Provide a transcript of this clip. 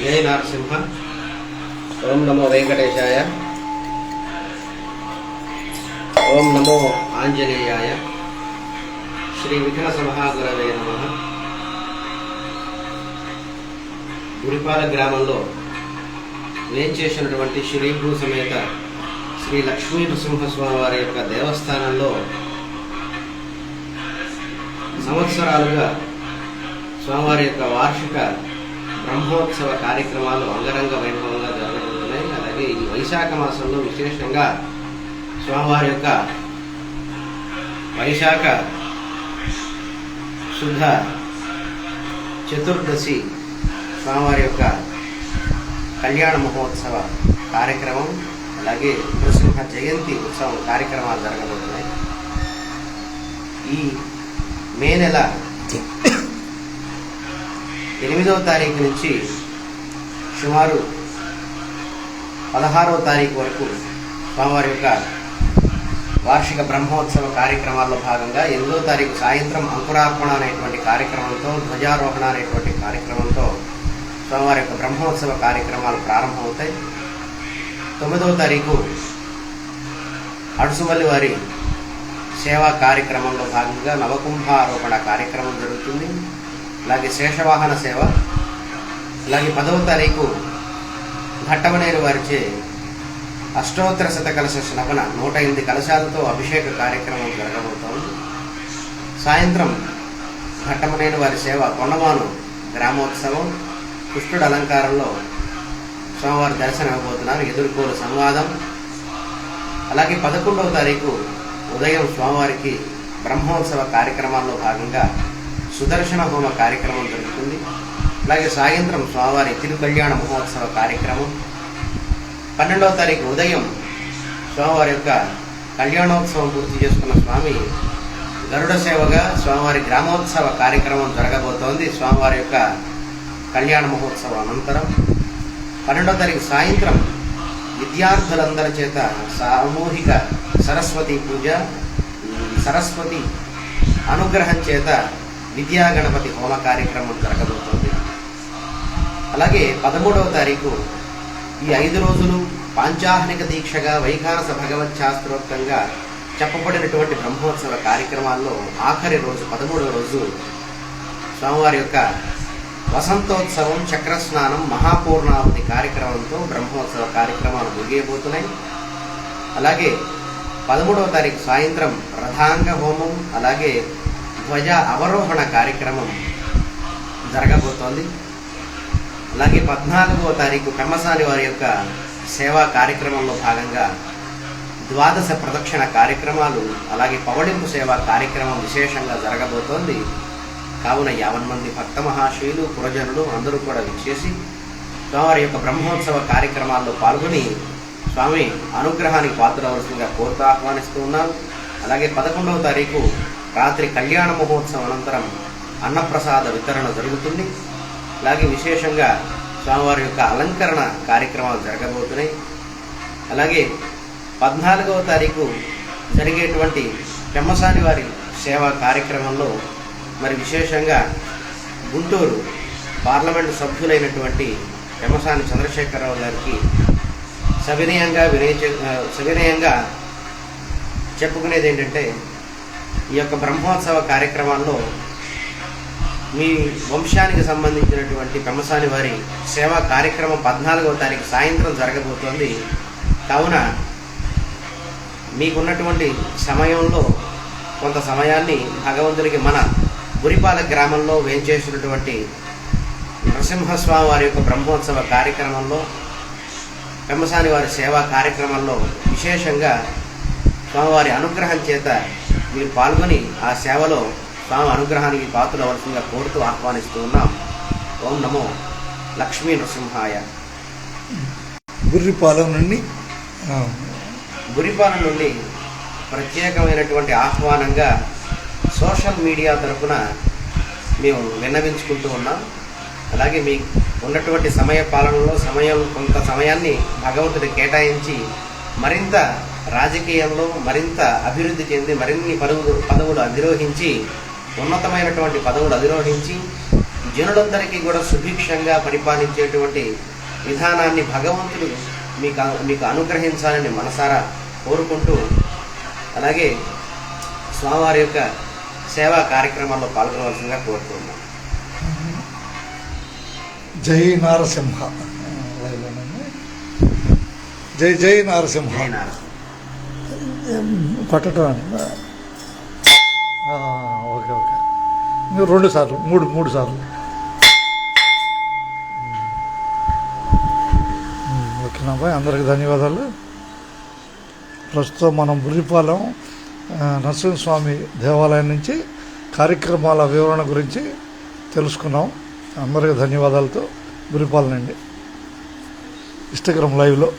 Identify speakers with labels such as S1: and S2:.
S1: జై నరసింహ. ఓం నమో వెంకటేశాయ. ఓం నమో ఆంజనేయాయ. శ్రీ విఘ్న సమహాగురవే నమః. గురిపాల గ్రామంలో వేంచేసినటువంటి శ్రీభూ సమేత శ్రీ లక్ష్మీ నృసింహస్వామి వారి యొక్క దేవస్థానంలో సంవత్సరాలుగా స్వామివారి యొక్క వార్షిక బ్రహ్మోత్సవ కార్యక్రమాలు అంగరంగ వైభవంగా జరగబోతున్నాయి. అలాగే ఈ వైశాఖ మాసంలో విశేషంగా స్వామివారి యొక్క వైశాఖ శుద్ధ చతుర్దశి స్వామివారి యొక్క కళ్యాణ మహోత్సవ కార్యక్రమం, అలాగే నృసింహ జయంతి ఉత్సవం కార్యక్రమాలు జరగబోతున్నాయి. ఈ మే నెల 8వ తారీఖు నుంచి సుమారు 16వ తారీఖు వరకు స్వామివారి యొక్క వార్షిక బ్రహ్మోత్సవ కార్యక్రమాల్లో భాగంగా 8వ తారీఖు సాయంత్రం అంకురార్పణ అనేటువంటి కార్యక్రమంతో, ధ్వజారోహణ అనేటువంటి కార్యక్రమంతో స్వామివారి యొక్క బ్రహ్మోత్సవ కార్యక్రమాలు ప్రారంభమవుతాయి. 9వ తారీఖు అడుసుమల్లి వారి సేవా కార్యక్రమంలో భాగంగా నవకుంభారోపణ కార్యక్రమం జరుగుతుంది. అలాగే శేషవాహన సేవ. అలాగే 10వ తారీఖు ఘట్టమనేరు వారిచే అష్టోత్తర శతకలశ స్నపన 108 కలశాలతో అభిషేక కార్యక్రమం జరగబోతోంది. సాయంత్రం ఘట్టమనేరు వారి సేవ కొండమాను గ్రామోత్సవం, కృష్ణుడు అలంకారంలో స్వామివారి దర్శనం ఇవ్వబోతున్నారు. ఎదుర్కోలు సంవాదం. అలాగే 11వ తారీఖు ఉదయం స్వామివారికి బ్రహ్మోత్సవ కార్యక్రమాల్లో భాగంగా సుదర్శన హోమ కార్యక్రమం జరుగుతుంది. అలాగే సాయంత్రం స్వామివారి తిరు కళ్యాణ మహోత్సవ కార్యక్రమం. 12వ తారీఖు ఉదయం స్వామివారి యొక్క కళ్యాణోత్సవం పూర్తి చేసుకున్న స్వామి గరుడ సేవగా స్వామివారి గ్రామోత్సవ కార్యక్రమం జరగబోతోంది. స్వామివారి యొక్క కళ్యాణ మహోత్సవం అనంతరం 12వ తారీఖు సాయంత్రం విద్యార్థులందరి చేత సామూహిక సరస్వతి పూజ, సరస్వతి అనుగ్రహం చేత విద్యా గణపతి హోమ కార్యక్రమం జరగబోతోంది. అలాగే 13వ తారీఖు ఈ 5 రోజులు పాంచాహ్నిక దీక్షగా వైఖానస భగవత్ శాస్త్రోక్తంగా చెప్పబడినటువంటి బ్రహ్మోత్సవ కార్యక్రమాల్లో ఆఖరి రోజు 13వ రోజు స్వామివారి యొక్క వసంతోత్సవం, చక్రస్నానం, మహాపూర్ణావతి కార్యక్రమంతో బ్రహ్మోత్సవ కార్యక్రమాలు ముగియబోతున్నాయి. అలాగే 13వ తారీఖు సాయంత్రం రథాంగ హోమం, అలాగే ధ్వజ అవరోహణ కార్యక్రమం జరగబోతోంది. అలాగే 14వ తారీఖు కమ్మసాని వారి యొక్క సేవా కార్యక్రమంలో భాగంగా ద్వాదశ ప్రదక్షిణ కార్యక్రమాలు, అలాగే పవళింపు సేవా కార్యక్రమం విశేషంగా జరగబోతోంది. కావున 50 మంది భక్త మహాశయులు, పురజనులు అందరూ కూడా విచ్చేసి స్వామివారి యొక్క బ్రహ్మోత్సవ కార్యక్రమాల్లో పాల్గొని స్వామి అనుగ్రహానికి పాత్రవలసిందిగా కోరుతూ ఆహ్వానిస్తూ ఉన్నారు. అలాగే 11వ తారీఖు రాత్రి కళ్యాణ మహోత్సవం అనంతరం అన్నప్రసాద వితరణ జరుగుతుంది. అలాగే విశేషంగా స్వామివారి యొక్క అలంకరణ కార్యక్రమాలు జరగబోతున్నాయి. అలాగే 14వ తారీఖు జరిగేటువంటి పెమ్మసాని వారి సేవా కార్యక్రమంలో మరి విశేషంగా గుంటూరు పార్లమెంటు సభ్యులైనటువంటి పెమ్మసాని చంద్రశేఖరరావు గారికి సవినయంగా చెప్పుకునేది ఏంటంటే, ఈ యొక్క బ్రహ్మోత్సవ కార్యక్రమాల్లో మీ వంశానికి సంబంధించినటువంటి పెమ్మసాని వారి సేవా కార్యక్రమం 14వ తారీఖు సాయంత్రం జరగబోతోంది. కావున మీకున్నటువంటి సమయంలో కొంత సమయాన్ని భగవంతుడికి మన గురిపాల గ్రామంలో వేంచేసినటువంటి నరసింహస్వామి వారి యొక్క బ్రహ్మోత్సవ కార్యక్రమంలో, పెమ్మసాని వారి సేవా కార్యక్రమంలో విశేషంగా స్వామివారి అనుగ్రహం చేత మీరు పాల్గొని ఆ సేవలో స్వామి అనుగ్రహానికి పాత్రవలసిందిగా కోరుతూ ఆహ్వానిస్తూ ఉన్నాం. ఓం నమో లక్ష్మీ నృసింహాయ.
S2: గురిపాలెం
S1: నుండి ప్రత్యేకమైనటువంటి ఆహ్వానంగా సోషల్ మీడియా తరఫున మేము విన్నవించుకుంటూ ఉన్నాం. అలాగే మీకు ఉన్నటువంటి సమయ పాలనలో కొంత సమయాన్ని భగవంతుడి కేటాయించి మరింత రాజకీయంలో మరింత అభివృద్ధి చెంది మరిన్ని పదవులు అధిరోహించి ఉన్నతమైనటువంటి పదవులు అధిరోహించి జనులందరికీ కూడా సుభిక్షంగా పరిపాలించేటువంటి విధానాన్ని భగవంతుడు మీకు అనుగ్రహించాలని మనసారా కోరుకుంటూ, అలాగే స్వామివారి యొక్క సేవా కార్యక్రమాల్లో పాల్గొనవలసిందిగా కోరుతున్నాను.
S2: జై నారసింహ. జై జై నారసింహ. కొట్టడం ఓకే ఓకే. 2 సార్లు 3 సార్లు. ఓకేనా బాయ్, అందరికి ధన్యవాదాలు. ప్రస్తుతం మనం బుర్రిపాలెం నరసింహస్వామి దేవాలయం నుంచి కార్యక్రమాల వివరణ గురించి తెలుసుకున్నాం. అందరికీ ధన్యవాదాలతో బుర్రిపాలెం అండి. ఇన్స్టాగ్రామ్ లైవ్లో